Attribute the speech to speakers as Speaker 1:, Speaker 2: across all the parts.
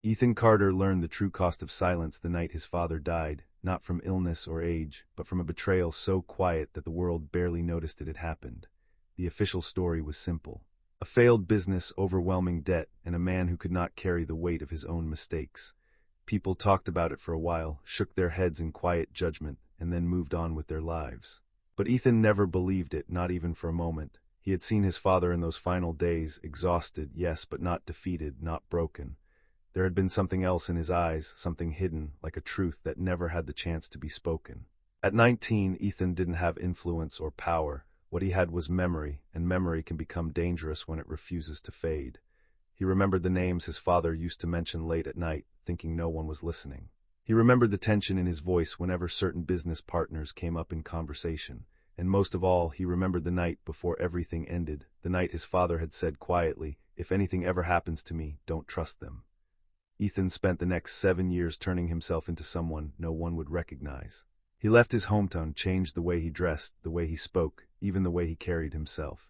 Speaker 1: Ethan Carter learned the true cost of silence the night his father died, not from illness or age, but from a betrayal so quiet that the world barely noticed it had happened. The official story was simple. A failed business, overwhelming debt, and a man who could not carry the weight of his own mistakes. People talked about it for a while, shook their heads in quiet judgment, and then moved on with their lives. But Ethan never believed it, not even for a moment. He had seen his father in those final days, exhausted, yes, but not defeated, not broken. There had been something else in his eyes, something hidden, like a truth that never had the chance to be spoken. At 19, Ethan didn't have influence or power. What he had was memory, and memory can become dangerous when it refuses to fade. He remembered the names his father used to mention late at night, thinking no one was listening. He remembered the tension in his voice whenever certain business partners came up in conversation. And most of all, he remembered the night before everything ended, the night his father had said quietly, "If anything ever happens to me, don't trust them." Ethan spent the next 7 years turning himself into someone no one would recognize. He left his hometown, changed the way he dressed, the way he spoke, even the way he carried himself.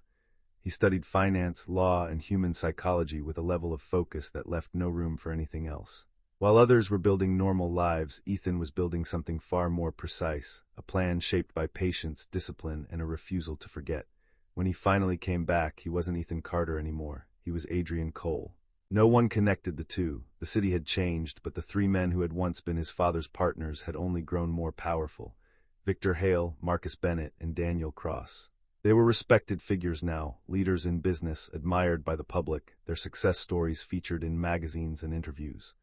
Speaker 1: He studied finance, law, and human psychology with a level of focus that left no room for anything else. While others were building normal lives, Ethan was building something far more precise, a plan shaped by patience, discipline, and a refusal to forget. When he finally came back, he wasn't Ethan Carter anymore. He was Adrian Cole. No one connected the two. The city had changed, but the three men who had once been his father's partners had only grown more powerful. Victor Hale, Marcus Bennett, and Daniel Cross. They were respected figures now, leaders in business, admired by the public, their success stories featured in magazines and interviews.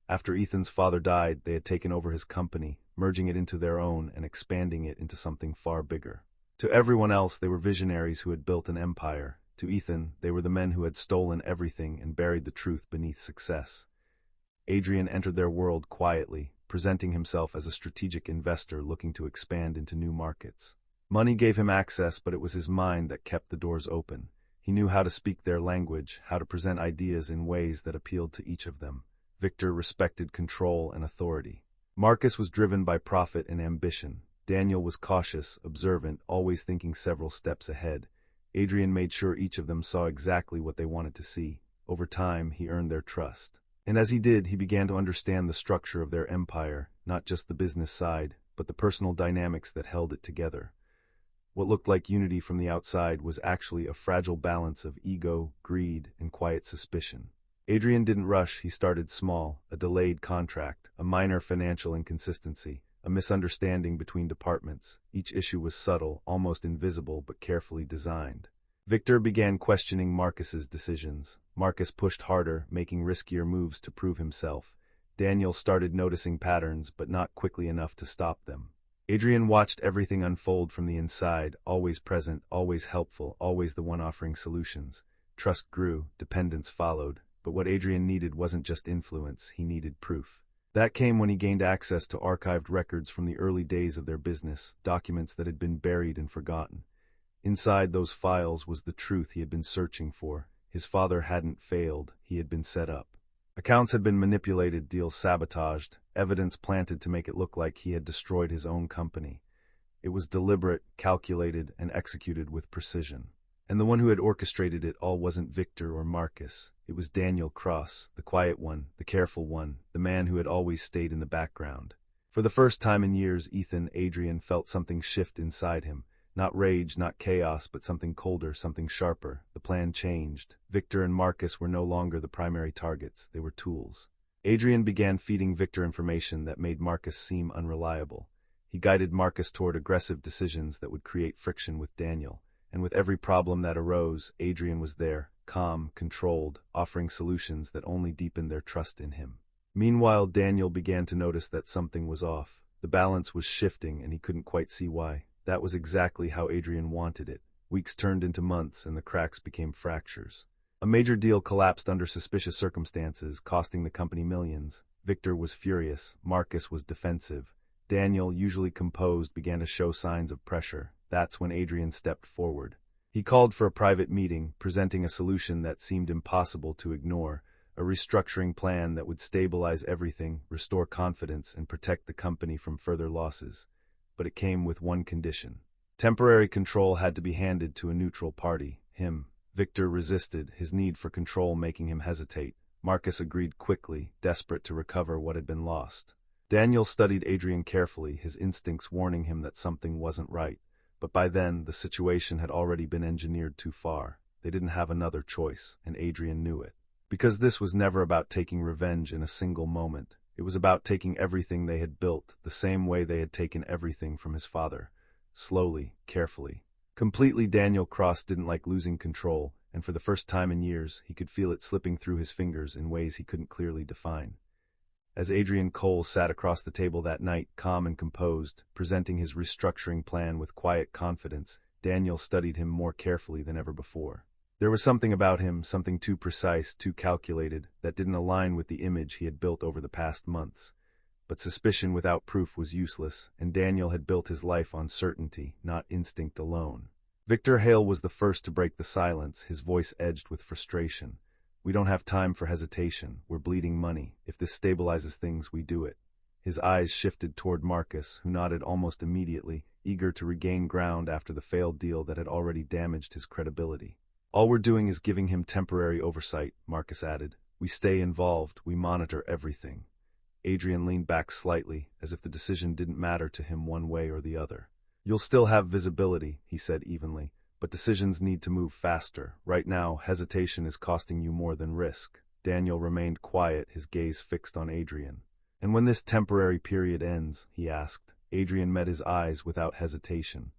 Speaker 1: After Ethan's father died, they had taken over his company, merging it into their own and expanding it into something far bigger. To everyone else, they were visionaries who had built an empire. To Ethan, they were the men who had stolen everything and buried the truth beneath success. Adrian entered their world quietly, presenting himself as a strategic investor looking to expand into new markets. Money gave him access, but it was his mind that kept the doors open. He knew how to speak their language, how to present ideas in ways that appealed to each of them. Victor respected control and authority. Marcus was driven by profit and ambition. Daniel was cautious, observant, always thinking several steps ahead. Adrian made sure each of them saw exactly what they wanted to see. Over time, he earned their trust. And as he did, he began to understand the structure of their empire, not just the business side, but the personal dynamics that held it together. What looked like unity from the outside was actually a fragile balance of ego, greed, and quiet suspicion. Adrian didn't rush. He started small, a delayed contract, a minor financial inconsistency, a misunderstanding between departments. Each issue was subtle, almost invisible, but carefully designed. Victor began questioning Marcus's decisions. Marcus pushed harder, making riskier moves to prove himself. Daniel started noticing patterns, but not quickly enough to stop them. Adrian watched everything unfold from the inside, always present, always helpful, always the one offering solutions. Trust grew, dependence followed, but what Adrian needed wasn't just influence, he needed proof. That came when he gained access to archived records from the early days of their business, documents that had been buried and forgotten. Inside those files was the truth he had been searching for. His father hadn't failed, he had been set up. Accounts had been manipulated, deals sabotaged, evidence planted to make it look like he had destroyed his own company. It was deliberate, calculated, and executed with precision. And the one who had orchestrated it all wasn't Victor or Marcus. It was Daniel Cross, the quiet one, the careful one, the man who had always stayed in the background. For the first time in years, Adrian felt something shift inside him. Not rage, not chaos, but something colder, something sharper. The plan changed. Victor and Marcus were no longer the primary targets. They were tools. Adrian began feeding Victor information that made Marcus seem unreliable. He guided Marcus toward aggressive decisions that would create friction with Daniel. And with every problem that arose, Adrian was there, calm, controlled, offering solutions that only deepened their trust in him. Meanwhile, Daniel began to notice that something was off. The balance was shifting, and he couldn't quite see why. That was exactly how Adrian wanted it. Weeks turned into months, and the cracks became fractures. A major deal collapsed under suspicious circumstances, costing the company millions. Victor was furious. Marcus was defensive. Daniel, usually composed, began to show signs of pressure. That's when Adrian stepped forward. He called for a private meeting, presenting a solution that seemed impossible to ignore, a restructuring plan that would stabilize everything, restore confidence, and protect the company from further losses. But it came with one condition. Temporary control had to be handed to a neutral party, him. Victor resisted, his need for control making him hesitate. Marcus agreed quickly, desperate to recover what had been lost. Daniel studied Adrian carefully, his instincts warning him that something wasn't right. But by then, the situation had already been engineered too far. They didn't have another choice, and Adrian knew it. Because this was never about taking revenge in a single moment. It was about taking everything they had built, the same way they had taken everything from his father. Slowly, carefully. Completely, Daniel Cross didn't like losing control, and for the first time in years, he could feel it slipping through his fingers in ways he couldn't clearly define. As Adrian Cole sat across the table that night, calm and composed, presenting his restructuring plan with quiet confidence, Daniel studied him more carefully than ever before. There was something about him, something too precise, too calculated, that didn't align with the image he had built over the past months. But suspicion without proof was useless, and Daniel had built his life on certainty, not instinct alone. Victor Hale was the first to break the silence, his voice edged with frustration. "We don't have time for hesitation. We're bleeding money. If this stabilizes things, we do it." His eyes shifted toward Marcus, who nodded almost immediately, eager to regain ground after the failed deal that had already damaged his credibility. "All we're doing is giving him temporary oversight," Marcus added. "We stay involved. We monitor everything." Adrian leaned back slightly, as if the decision didn't matter to him one way or the other. "You'll still have visibility," he said evenly, "but decisions need to move faster. Right now, hesitation is costing you more than risk." Daniel remained quiet, his gaze fixed on Adrian. "And when this temporary period ends," he asked. Adrian met his eyes without hesitation.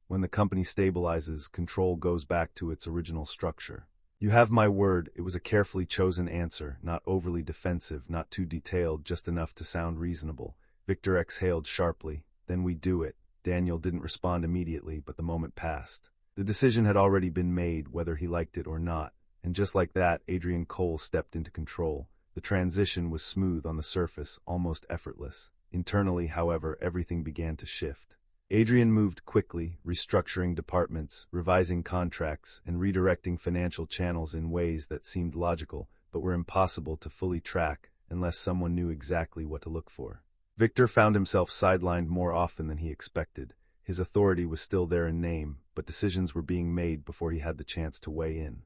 Speaker 1: "When the company stabilizes, control goes back to its original structure." "You have my word." It was a carefully chosen answer, not overly defensive, not too detailed, just enough to sound reasonable. Victor exhaled sharply. "Then we do it." Daniel didn't respond immediately, but the moment passed. The decision had already been made, whether he liked it or not, and just like that, Adrian Cole stepped into control. The transition was smooth on the surface, almost effortless. Internally, however, everything began to shift. Adrian moved quickly, restructuring departments, revising contracts, and redirecting financial channels in ways that seemed logical, but were impossible to fully track unless someone knew exactly what to look for. Victor found himself sidelined more often than he expected. His authority was still there in name, but decisions were being made before he had the chance to weigh in.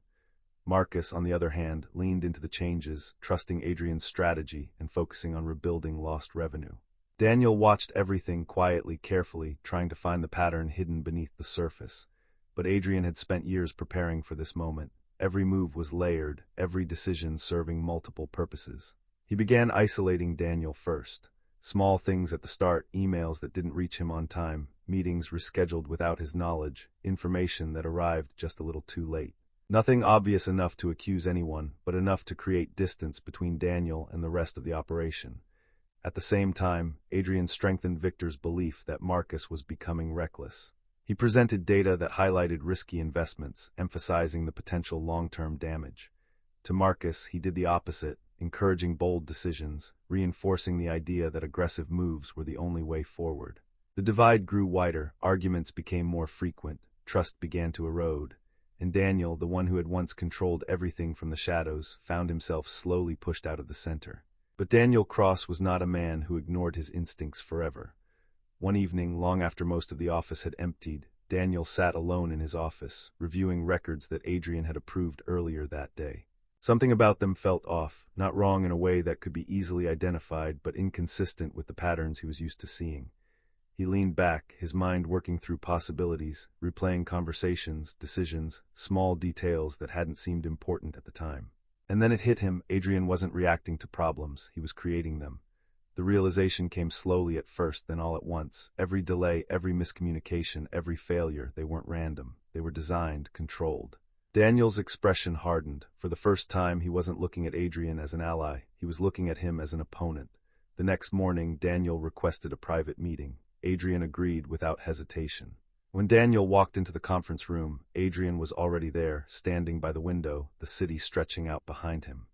Speaker 1: Marcus, on the other hand, leaned into the changes, trusting Adrian's strategy and focusing on rebuilding lost revenue. Daniel watched everything quietly, carefully, trying to find the pattern hidden beneath the surface. But Adrian had spent years preparing for this moment. Every move was layered, every decision serving multiple purposes. He began isolating Daniel first. Small things at the start, emails that didn't reach him on time, meetings rescheduled without his knowledge, information that arrived just a little too late. Nothing obvious enough to accuse anyone, but enough to create distance between Daniel and the rest of the operation. At the same time, Adrian strengthened Victor's belief that Marcus was becoming reckless. He presented data that highlighted risky investments, emphasizing the potential long-term damage. To Marcus, he did the opposite, encouraging bold decisions, reinforcing the idea that aggressive moves were the only way forward. The divide grew wider, arguments became more frequent, trust began to erode, and Daniel, the one who had once controlled everything from the shadows, found himself slowly pushed out of the center. But Daniel Cross was not a man who ignored his instincts forever. One evening, long after most of the office had emptied, Daniel sat alone in his office, reviewing records that Adrian had approved earlier that day. Something about them felt off, not wrong in a way that could be easily identified, but inconsistent with the patterns he was used to seeing. He leaned back, his mind working through possibilities, replaying conversations, decisions, small details that hadn't seemed important at the time. And then it hit him. Adrian wasn't reacting to problems, he was creating them. The realization came slowly at first, then all at once. Every delay, every miscommunication, every failure, they weren't random. They were designed, controlled. Daniel's expression hardened. For the first time, he wasn't looking at Adrian as an ally. He was looking at him as an opponent. The next morning, Daniel requested a private meeting. Adrian agreed without hesitation. When Daniel walked into the conference room, Adrian was already there, standing by the window, the city stretching out behind him.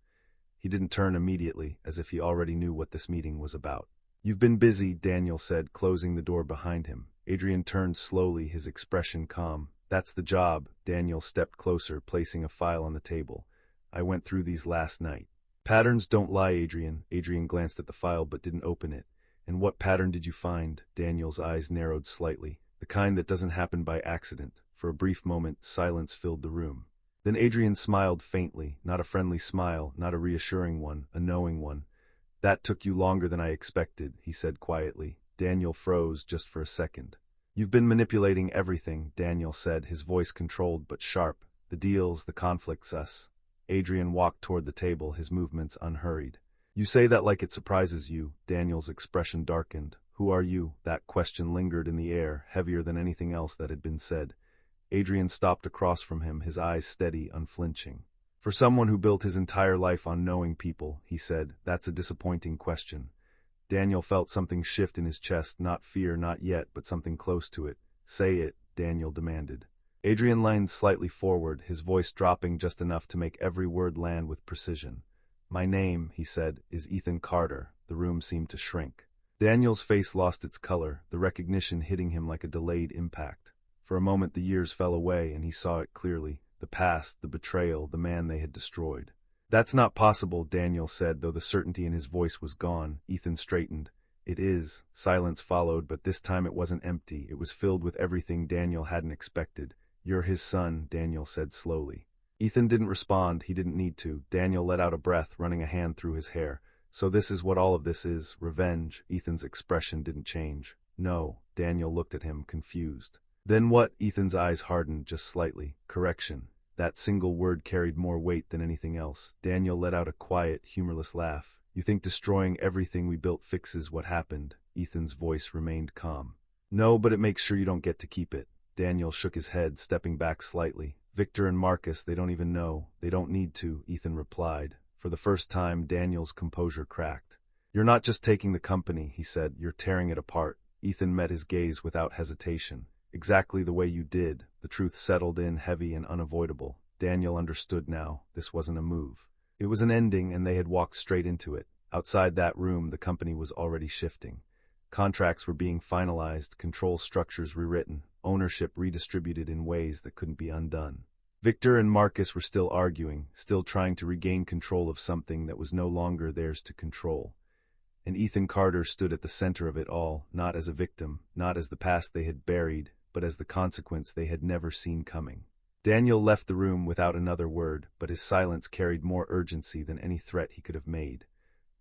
Speaker 1: He didn't turn immediately, as if he already knew what this meeting was about. "You've been busy," Daniel said, closing the door behind him. Adrian turned slowly, his expression calm. "That's the job." Daniel stepped closer, placing a file on the table. "I went through these last night." "Patterns don't lie, Adrian." Adrian glanced at the file but didn't open it. "And what pattern did you find?" Daniel's eyes narrowed slightly. "The kind that doesn't happen by accident." For a brief moment, silence filled the room. Then Adrian smiled faintly, not a friendly smile, not a reassuring one, a knowing one. That took you longer than I expected, he said quietly. Daniel froze just for a second. You've been manipulating everything, Daniel said, his voice controlled but sharp. The deals, the conflicts, us. Adrian walked toward the table, his movements unhurried. You say that like it surprises you. Daniel's expression darkened. Who are you? That question lingered in the air, heavier than anything else that had been said. Adrian stopped across from him, his eyes steady, unflinching. For someone who built his entire life on knowing people, he said, that's a disappointing question. Daniel felt something shift in his chest, not fear, not yet, but something close to it. Say it, Daniel demanded. Adrian leaned slightly forward, his voice dropping just enough to make every word land with precision. My name, he said, is Ethan Carter. The room seemed to shrink. Daniel's face lost its color, the recognition hitting him like a delayed impact. For a moment the years fell away and he saw it clearly. The past, the betrayal, the man they had destroyed. That's not possible, Daniel said, though the certainty in his voice was gone. Ethan straightened. It is. Silence followed, but this time it wasn't empty. It was filled with everything Daniel hadn't expected. You're his son, Daniel said slowly. Ethan didn't respond. He didn't need to. Daniel let out a breath, running a hand through his hair. So this is what all of this is, revenge. Ethan's expression didn't change. No. Daniel looked at him, confused. Then what? Ethan's eyes hardened just slightly. Correction. That single word carried more weight than anything else. Daniel let out a quiet, humorless laugh. You think destroying everything we built fixes what happened? Ethan's voice remained calm. No, but it makes sure you don't get to keep it. Daniel shook his head, stepping back slightly. Victor and Marcus, they don't even know. They don't need to, Ethan replied. For the first time, Daniel's composure cracked. You're not just taking the company, he said. You're tearing it apart. Ethan met his gaze without hesitation. Exactly the way you did. The truth settled in, heavy and unavoidable. Daniel understood now. This wasn't a move. It was an ending, and they had walked straight into it. Outside that room, the company was already shifting. Contracts were being finalized, control structures rewritten, ownership redistributed in ways that couldn't be undone. Victor and Marcus were still arguing, still trying to regain control of something that was no longer theirs to control. And Ethan Carter stood at the center of it all, not as a victim, not as the past they had buried, but as the consequence they had never seen coming. Daniel left the room without another word, but his silence carried more urgency than any threat he could have made.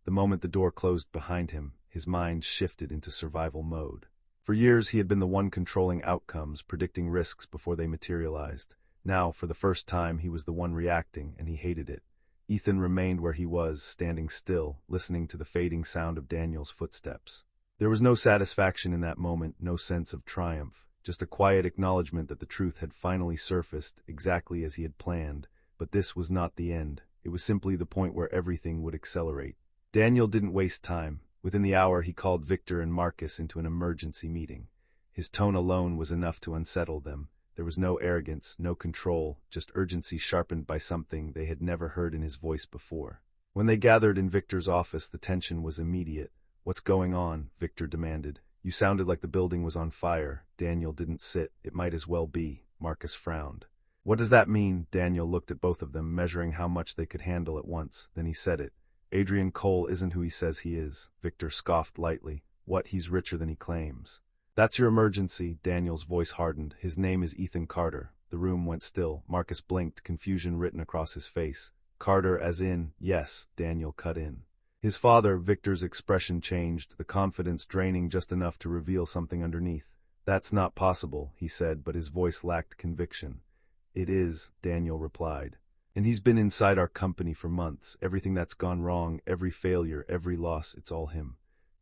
Speaker 1: The moment the door closed behind him, his mind shifted into survival mode. For years he had been the one controlling outcomes, predicting risks before they materialized. Now, for the first time, he was the one reacting, and he hated it. Ethan remained where he was, standing still, listening to the fading sound of Daniel's footsteps. There was no satisfaction in that moment, no sense of triumph. Just a quiet acknowledgement that the truth had finally surfaced, exactly as he had planned. But this was not the end. It was simply the point where everything would accelerate. Daniel didn't waste time. Within the hour, he called Victor and Marcus into an emergency meeting. His tone alone was enough to unsettle them. There was no arrogance, no control, just urgency sharpened by something they had never heard in his voice before. When they gathered in Victor's office, the tension was immediate. What's going on? Victor demanded. You sounded like the building was on fire. Daniel didn't sit. It might as well be. Marcus frowned. What does that mean? Daniel looked at both of them, measuring how much they could handle at once. Then he said it. Adrian Cole isn't who he says he is. Victor scoffed lightly. What? He's richer than he claims. That's your emergency. Daniel's voice hardened. His name is Ethan Carter. The room went still. Marcus blinked, confusion written across his face. Carter as in, yes, Daniel cut in. His father, Victor's expression changed, the confidence draining just enough to reveal something underneath. That's not possible, he said, but his voice lacked conviction. It is, Daniel replied. And he's been inside our company for months. Everything that's gone wrong, every failure, every loss, it's all him.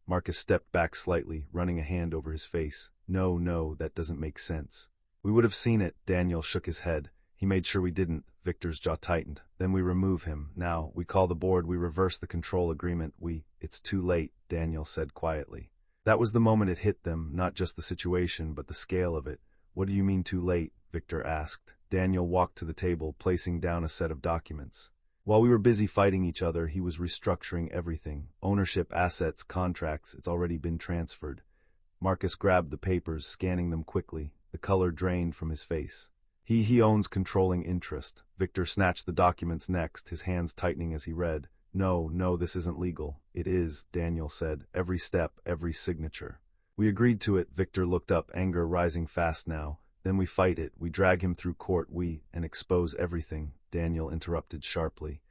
Speaker 1: Marcus stepped back slightly, running a hand over his face. No, that doesn't make sense. We would have seen it. Daniel shook his head. He made sure we didn't. Victor's jaw tightened. Then we remove him. Now, we call the board, we reverse the control agreement, It's too late, Daniel said quietly. That was the moment it hit them, not just the situation, but the scale of it. What do you mean too late? Victor asked. Daniel walked to the table, placing down a set of documents. While we were busy fighting each other, he was restructuring everything. Ownership, assets, contracts, it's already been transferred. Marcus grabbed the papers, scanning them quickly. The color drained from his face. He owns controlling interest. Victor snatched the documents next, his hands tightening as he read. No, this isn't legal. It is, Daniel said. Every step, every signature. We agreed to it. Victor looked up, anger rising fast now. Then we fight it, we drag him through court, and expose everything, Daniel interrupted sharply.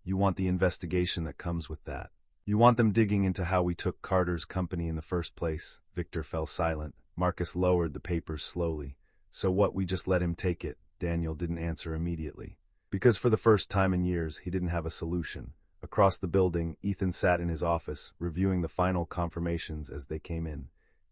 Speaker 1: You want the investigation that comes with that. You want them digging into how we took Carter's company in the first place. Victor fell silent. Marcus lowered the papers slowly. So what, we just let him take it? Daniel didn't answer immediately. Because for the first time in years, he didn't have a solution. Across the building, Ethan sat in his office, reviewing the final confirmations as they came in.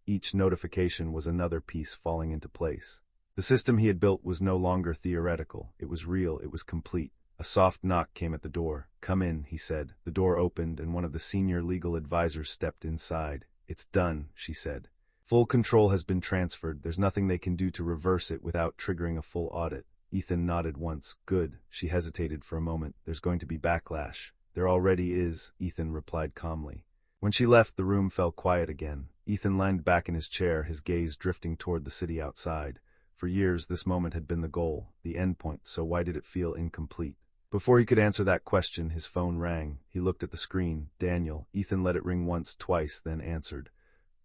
Speaker 1: Each notification was another piece falling into place. The system he had built was no longer theoretical. It was real, it was complete. A soft knock came at the door. "Come in," he said. The door opened, and one of the senior legal advisors stepped inside. "It's done," she said. "Full control has been transferred. There's nothing they can do to reverse it without triggering a full audit." Ethan nodded once. "Good." She hesitated for a moment. "There's going to be backlash." "There already is," Ethan replied calmly. When she left, the room fell quiet again. Ethan leaned back in his chair, his gaze drifting toward the city outside. For years, this moment had been the goal, the endpoint, so why did it feel incomplete? Before he could answer that question, his phone rang. He looked at the screen. Daniel. Ethan let it ring once, twice, then answered.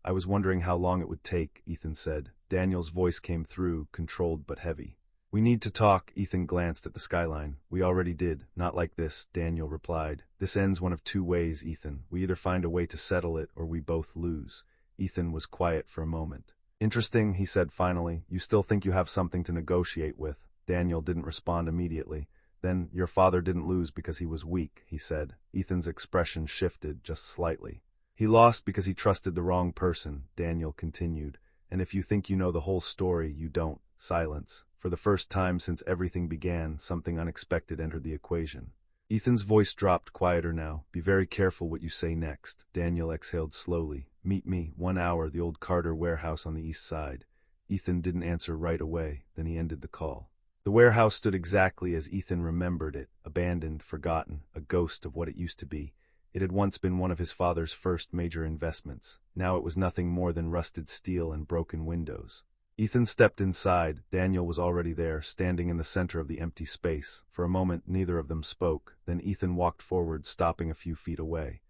Speaker 1: "I was wondering how long it would take," Ethan said. Daniel's voice came through, controlled but heavy. "We need to talk." Ethan glanced at the skyline. "We already did. Not like this," Daniel replied. "This ends one of two ways, Ethan. We either find a way to settle it, or we both lose." Ethan was quiet for a moment. "Interesting," he said finally. "You still think you have something to negotiate with?" Daniel didn't respond immediately. "Then, your father didn't lose because he was weak," he said. Ethan's expression shifted just slightly. "He lost because he trusted the wrong person," Daniel continued. "And if you think you know the whole story, you don't." Silence. For the first time since everything began, something unexpected entered the equation. Ethan's voice dropped quieter now. "Be very careful what you say next." Daniel exhaled slowly. "Meet me, 1 hour, the old Carter warehouse on the east side." Ethan didn't answer right away. Then he ended the call. The warehouse stood exactly as Ethan remembered it, abandoned, forgotten, a ghost of what it used to be. It had once been one of his father's first major investments. Now it was nothing more than rusted steel and broken windows. Ethan stepped inside. Daniel was already there, standing in the center of the empty space. For a moment, neither of them spoke. Then Ethan walked forward, stopping a few feet away.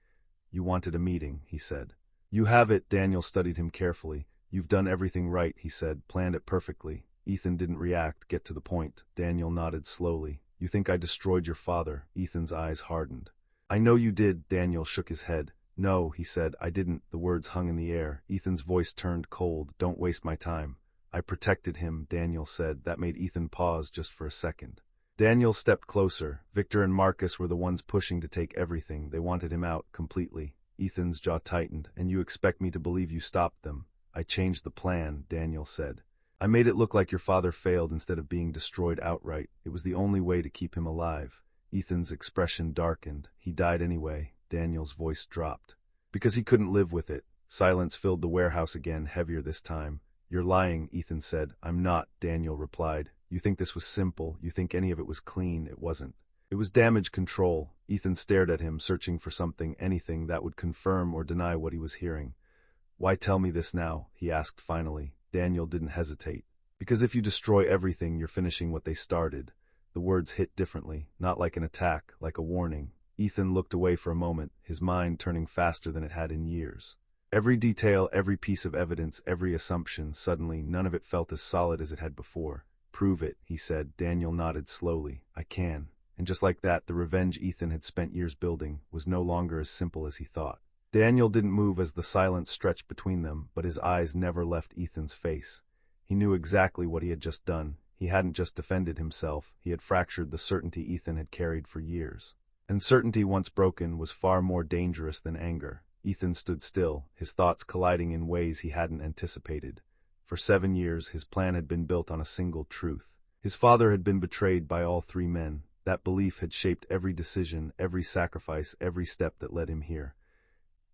Speaker 1: "You wanted a meeting," he said. "You have it." Daniel studied him carefully. "You've done everything right," he said, "planned it perfectly." Ethan didn't react. "Get to the point." Daniel nodded slowly. "You think I destroyed your father?" Ethan's eyes hardened. "I know you did." Daniel shook his head. "No," he said, "I didn't." The words hung in the air. Ethan's voice turned cold. "Don't waste my time." "I protected him," Daniel said. That made Ethan pause just for a second. Daniel stepped closer. Victor and Marcus were the ones pushing to take everything. They wanted him out, completely. Ethan's jaw tightened. "And you expect me to believe you stopped them?" "I changed the plan," Daniel said. "I made it look like your father failed instead of being destroyed outright. It was the only way to keep him alive." Ethan's expression darkened. "He died anyway." Daniel's voice dropped. "Because he couldn't live with it." Silence filled the warehouse again, heavier this time. "You're lying," Ethan said. "I'm not," Daniel replied. "You think this was simple. You think any of it was clean. It wasn't. It was damage control." Ethan stared at him, searching for something, anything that would confirm or deny what he was hearing. "Why tell me this now?" he asked finally. Daniel didn't hesitate. "Because if you destroy everything, you're finishing what they started." The words hit differently, not like an attack, like a warning. Ethan looked away for a moment, his mind turning faster than it had in years. Every detail, every piece of evidence, every assumption, suddenly, none of it felt as solid as it had before. "Prove it," he said. Daniel nodded slowly. "I can." And just like that, the revenge Ethan had spent years building was no longer as simple as he thought. Daniel didn't move as the silence stretched between them, but his eyes never left Ethan's face. He knew exactly what he had just done. He hadn't just defended himself, he had fractured the certainty Ethan had carried for years. And certainty, once broken, was far more dangerous than anger. Ethan stood still, his thoughts colliding in ways he hadn't anticipated. For 7 years, his plan had been built on a single truth. His father had been betrayed by all 3 men. That belief had shaped every decision, every sacrifice, every step that led him here.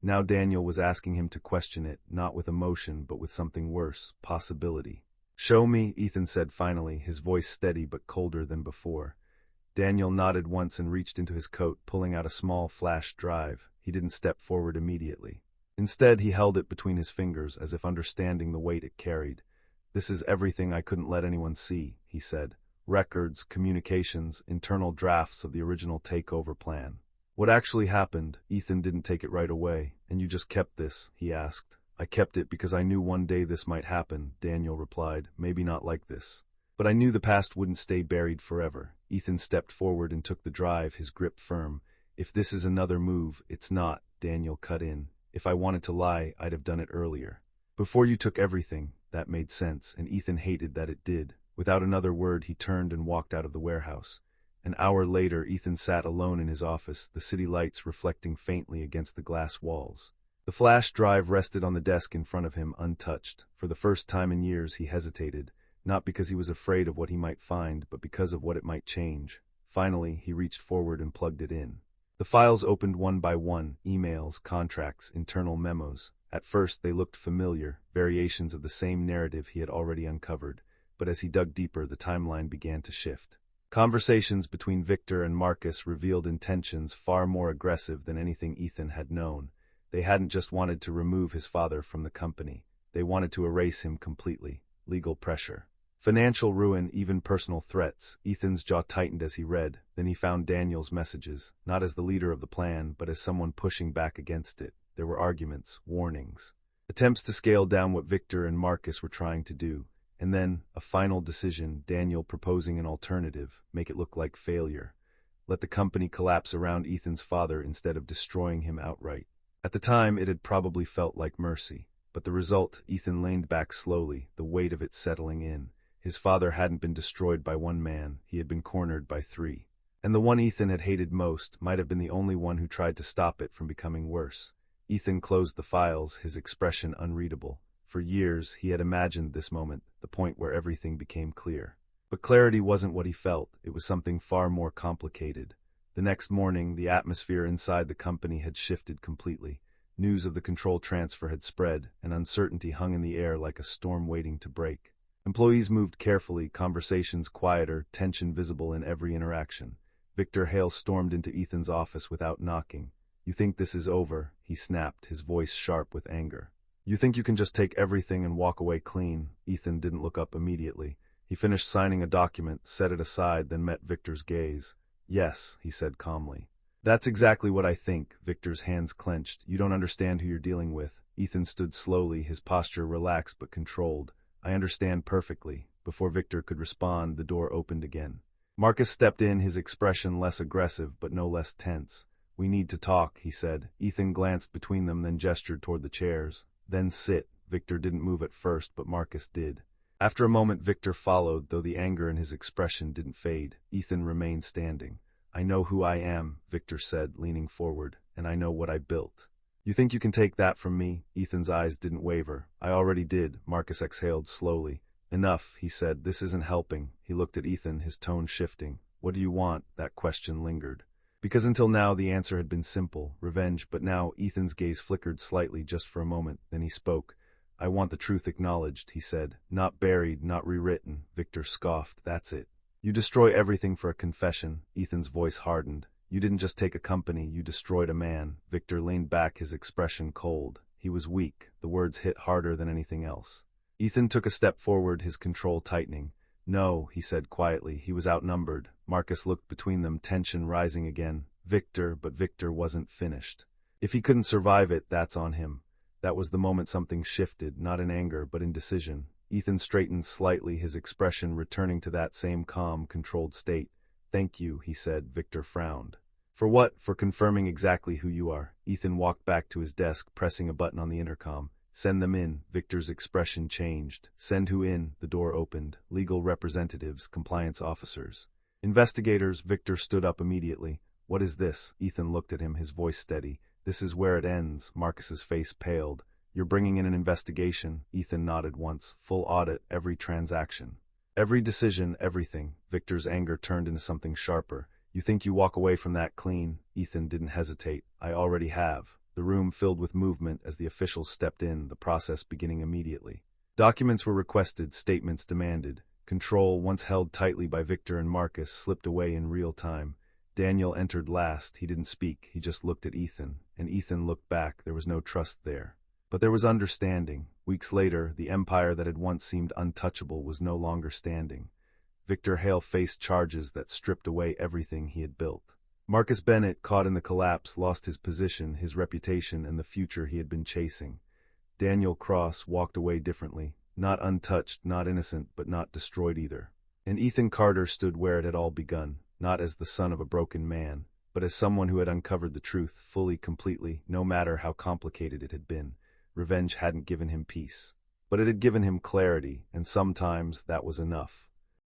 Speaker 1: Now Daniel was asking him to question it, not with emotion, but with something worse, possibility. "Show me," Ethan said finally, his voice steady but colder than before. Daniel nodded once and reached into his coat, pulling out a small flash drive. He didn't step forward immediately. Instead, he held it between his fingers, as if understanding the weight it carried. "This is everything I couldn't let anyone see," he said. "Records, communications, internal drafts of the original takeover plan. What actually happened?" Ethan didn't take it right away. "And you just kept this?" he asked. I kept it because I knew one day this might happen, Daniel replied, maybe not like this. But I knew the past wouldn't stay buried forever. Ethan stepped forward and took the drive, his grip firm. If this is another move, it's not, Daniel cut in. If I wanted to lie, I'd have done it earlier. Before you took everything, that made sense, and Ethan hated that it did. Without another word, he turned and walked out of the warehouse. An hour later, Ethan sat alone in his office, the city lights reflecting faintly against the glass walls. The flash drive rested on the desk in front of him, untouched. For the first time in years, he hesitated, not because he was afraid of what he might find, but because of what it might change. Finally, he reached forward and plugged it in. The files opened one by one, emails, contracts, internal memos. At first, they looked familiar, variations of the same narrative he had already uncovered, but as he dug deeper, the timeline began to shift. Conversations between Victor and Marcus revealed intentions far more aggressive than anything Ethan had known. They hadn't just wanted to remove his father from the company. They wanted to erase him completely. Legal pressure, financial ruin, even personal threats. Ethan's jaw tightened as he read. Then he found Daniel's messages, not as the leader of the plan, but as someone pushing back against it. There were arguments, warnings, attempts to scale down what Victor and Marcus were trying to do. And then, a final decision, Daniel proposing an alternative, make it look like failure. Let the company collapse around Ethan's father instead of destroying him outright. At the time, it had probably felt like mercy. But the result, Ethan leaned back slowly, the weight of it settling in. His father hadn't been destroyed by one man, he had been cornered by three. And the one Ethan had hated most might have been the only one who tried to stop it from becoming worse. Ethan closed the files, his expression unreadable. For years, he had imagined this moment, the point where everything became clear. But clarity wasn't what he felt, it was something far more complicated. The next morning, the atmosphere inside the company had shifted completely. News of the control transfer had spread, and uncertainty hung in the air like a storm waiting to break. Employees moved carefully, conversations quieter, tension visible in every interaction. Victor Hale stormed into Ethan's office without knocking. "You think this is over?" he snapped, his voice sharp with anger. "You think you can just take everything and walk away clean?" Ethan didn't look up immediately. He finished signing a document, set it aside, then met Victor's gaze. "Yes," he said calmly. "That's exactly what I think." Victor's hands clenched. "You don't understand who you're dealing with." Ethan stood slowly, his posture relaxed but controlled. "I understand perfectly." Before Victor could respond, the door opened again. Marcus stepped in, his expression less aggressive but no less tense. "We need to talk," he said. Ethan glanced between them, then gestured toward the chairs. "Then sit." Victor didn't move at first, but Marcus did. After a moment, Victor followed, though the anger in his expression didn't fade. Ethan remained standing. "I know who I am," Victor said, leaning forward, "and I know what I built." "You think you can take that from me?" Ethan's eyes didn't waver. "I already did." Marcus exhaled slowly. "Enough," he said. "This isn't helping." He looked at Ethan, his tone shifting. "What do you want?" That question lingered. Because until now the answer had been simple, revenge, but now Ethan's gaze flickered slightly just for a moment, then he spoke. "I want the truth acknowledged," he said. "Not buried, not rewritten." Victor scoffed. "That's it. You destroy everything for a confession." Ethan's voice hardened. "You didn't just take a company, you destroyed a man." Victor leaned back, his expression cold. He was weak. The words hit harder than anything else. Ethan took a step forward, his control tightening. "No," he said quietly. He was outnumbered. Marcus looked between them, tension rising again. But Victor wasn't finished. If he couldn't survive it, that's on him. That was the moment something shifted, not in anger, but in decision. Ethan straightened slightly, his expression returning to that same calm, controlled state. "Thank you," he said. Victor frowned. "For what?" "For confirming exactly who you are." Ethan walked back to his desk, pressing a button on the intercom. "Send them in." Victor's expression changed. "Send who in?" The door opened. "Legal representatives, compliance officers." "Investigators." Victor stood up immediately. "What is this?" Ethan looked at him, his voice steady. "This is where it ends." Marcus's face paled. "You're bringing in an investigation?" Ethan nodded once. "Full audit, every transaction. Every decision, everything." Victor's anger turned into something sharper. "You think you walk away from that clean?" Ethan didn't hesitate. "I already have." The room filled with movement as the officials stepped in, the process beginning immediately. Documents were requested, statements demanded. Control, once held tightly by Victor and Marcus, slipped away in real time. Daniel entered last. He didn't speak, he just looked at Ethan. And Ethan looked back. There was no trust there. But there was understanding. Weeks later, the empire that had once seemed untouchable was no longer standing. Victor Hale faced charges that stripped away everything he had built. Marcus Bennett, caught in the collapse, lost his position, his reputation, and the future he had been chasing. Daniel Cross walked away differently, not untouched, not innocent, but not destroyed either. And Ethan Carter stood where it had all begun, not as the son of a broken man, but as someone who had uncovered the truth fully, completely, no matter how complicated it had been. Revenge hadn't given him peace, but it had given him clarity, and sometimes that was enough.